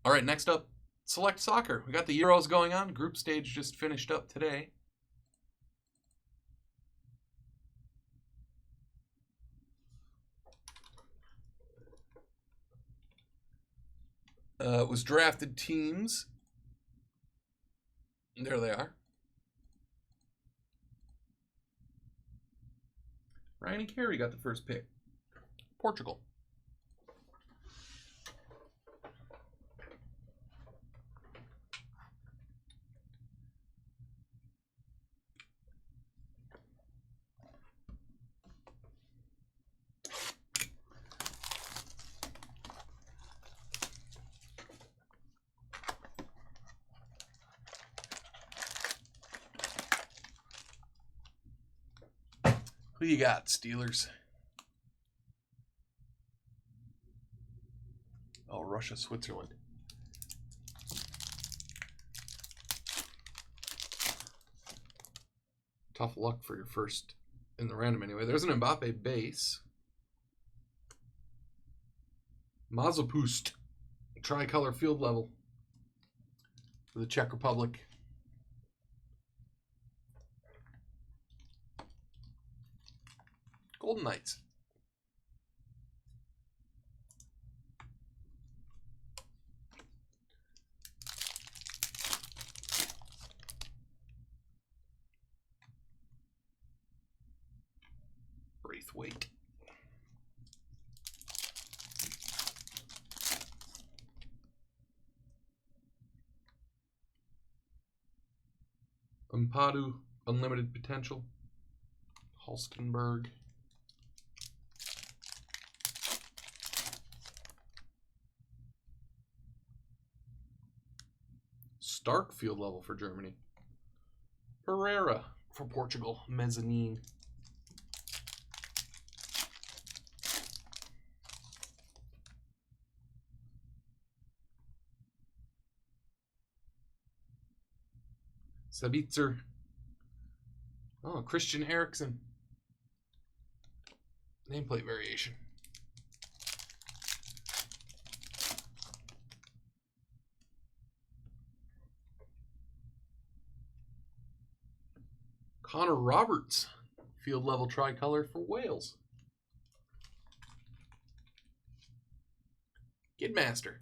All right, next up, select soccer. We got the Euros going on. Group stage just finished up today. It was drafted teams. There they are. Ryan and Carey got the first pick. Portugal. Who you got, Steelers? Oh, Russia, Switzerland. Tough luck for your first in the random anyway. There's an Mbappe base. Mazopust. Tricolor field level for the Czech Republic. Golden Knights. Braithwaite. Umpadu, unlimited potential. Halstenberg. Stark field level for Germany. Pereira for Portugal. Mezzanine. Sabitzer. Oh, Christian Eriksen. Nameplate variation. Connor Roberts, field level tricolor for Wales. Kidmaster.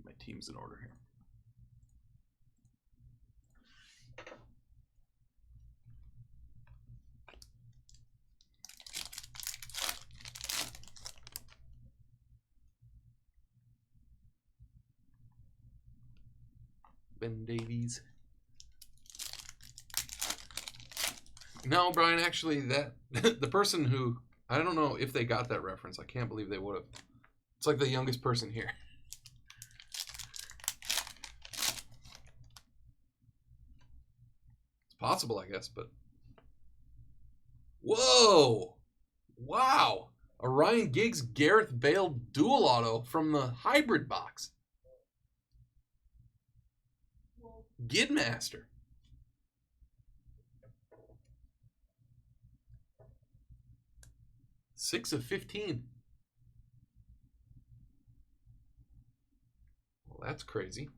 My team's in order here. Ben Davies. No, Brian, actually, that the person who, I don't know if they got that reference. I can't believe they would have. It's like the youngest person here. It's possible, I guess, but. Whoa! Wow! A Ryan Giggs Gareth Bale dual auto from the hybrid box. Gidmaster. Six of 15. Well, that's crazy.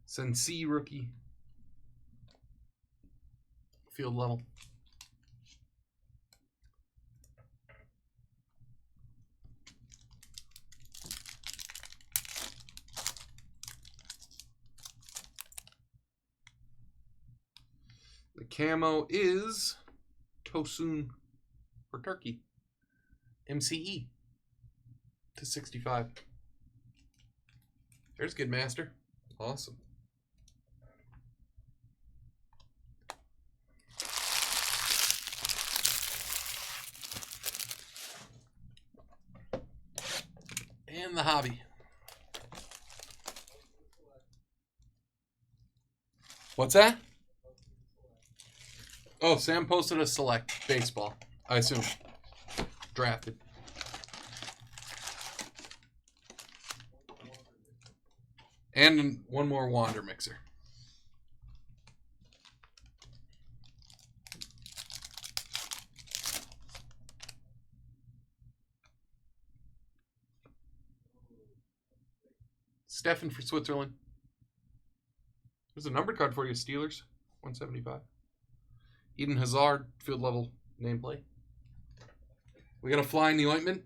Sensi rookie. Field level. The camo is Tosun for Turkey. MCE to 65. There's Goodmaster. Awesome. And the hobby. What's that? Oh, Sam posted a select baseball, I assume. Drafted. And one more Wander mixer. Steffen for Switzerland. There's a numbered card for you, Steelers. 175. Eden Hazard, field level nameplate. We got a fly in the ointment.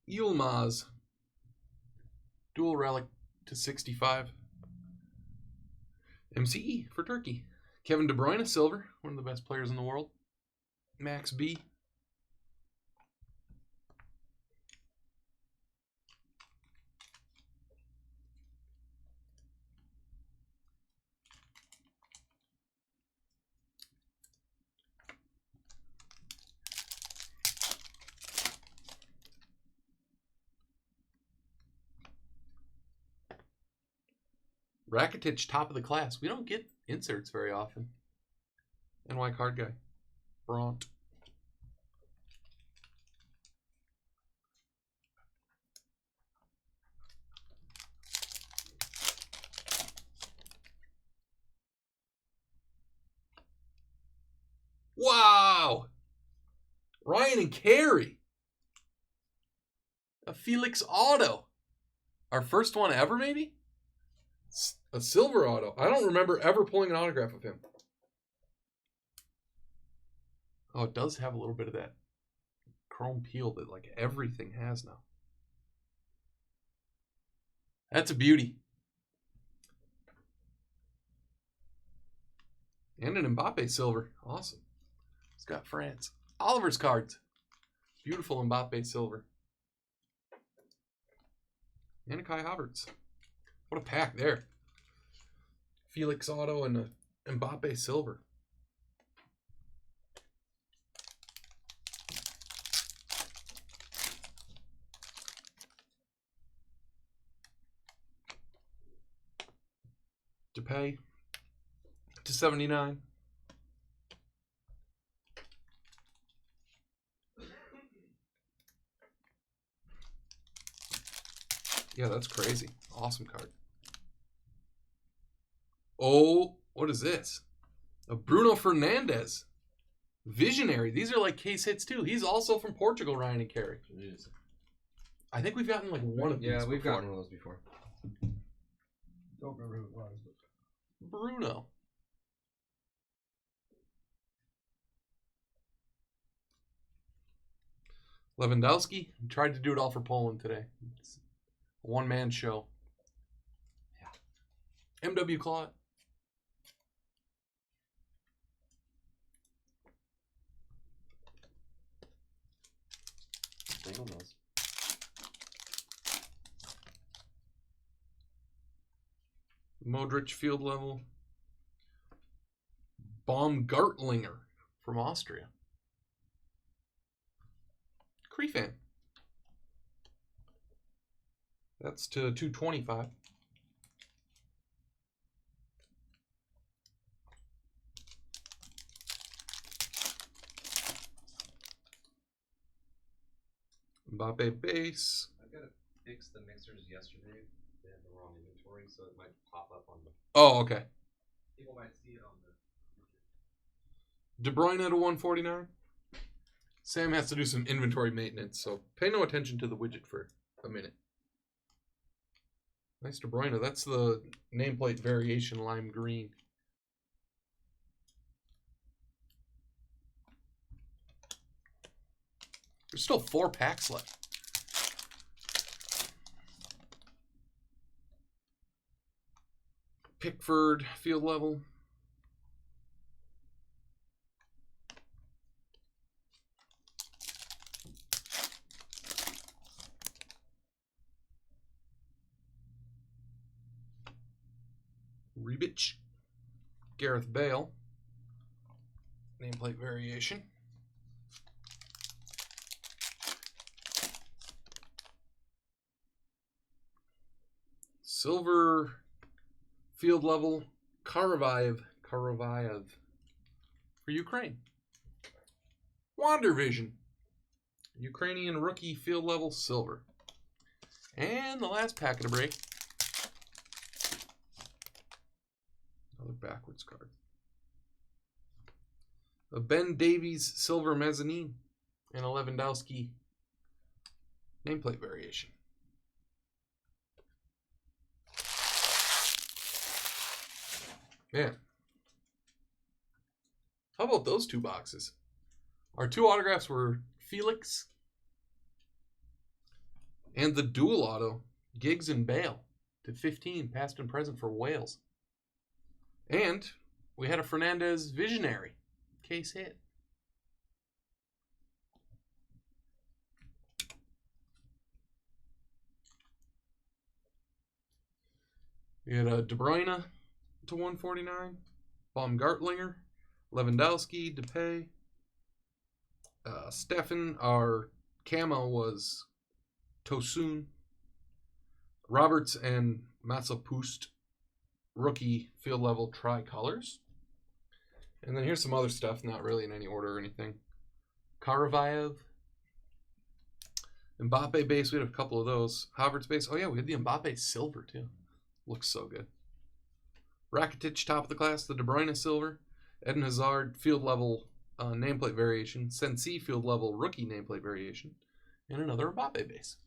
Yilmaz. Dual relic to 65. MCE for Turkey. Kevin De Bruyne, silver. One of the best players in the world. Max B. Rakitic, top of the class. We don't get inserts very often. NY card guy. Bront. Wow! Ryan and Carey. A Felix auto. Our first one ever, maybe? A silver auto. I don't remember ever pulling an autograph of him. Oh, it does have a little bit of that chrome peel that like everything has now. That's a beauty. And an Mbappe silver. Awesome. It's got France. Oliver's cards. Beautiful Mbappe silver. And a Kai Havertz. What a pack there. Felix auto and a Mbappe silver. Depay to 79. Yeah, that's crazy. Awesome card. Oh, what is this? A Bruno Fernandes. Visionary. These are like case hits too. He's also from Portugal, Ryan and Carey. Jeez. I think we've gotten like one of these. Yeah, we've gotten one of those before. Don't remember who it was. But... Bruno. Lewandowski tried to do it all for Poland today. It's a one-man show. Yeah. MW Claude. Single knows. Modric field level. Baumgartlinger from Austria. Creefan. That's to 225. Mbappe base. I've got to fix the mixers yesterday. They had the wrong inventory, so it might pop up on the... Oh, okay. People might see it on the... De Bruyne at a 149. Sam has to do some inventory maintenance, so pay no attention to the widget for a minute. Nice De Bruyne. That's the nameplate variation lime green. There's still 4 packs left. Pickford, field level. Rebic. Gareth Bale. Nameplate variation. Silver field level Karavayev for Ukraine. Wander Vision. Ukrainian rookie field level silver. And the last packet of break. Another backwards card. A Ben Davies silver mezzanine and a Lewandowski nameplate variation. Man. How about those two boxes? Our two autographs were Felix and the dual auto, Giggs and Bale, to 15, past and present for Wales. And we had a Fernandez Visionary, case hit. We had a De Bruyne to 149, Baumgartlinger, Lewandowski, Depay, Steffen. Our camo was Tosun, Roberts and Massapust, rookie field level tricolors. And then here's some other stuff, not really in any order or anything. Karavayev, Mbappe base, we had a couple of those. Havertz base, oh yeah, we had the Mbappe silver too. Looks so good. Rakitic, top of the class, the De Bruyne silver. Eden Hazard, field level nameplate variation. Sensi, field level rookie nameplate variation. And another Mbappe base.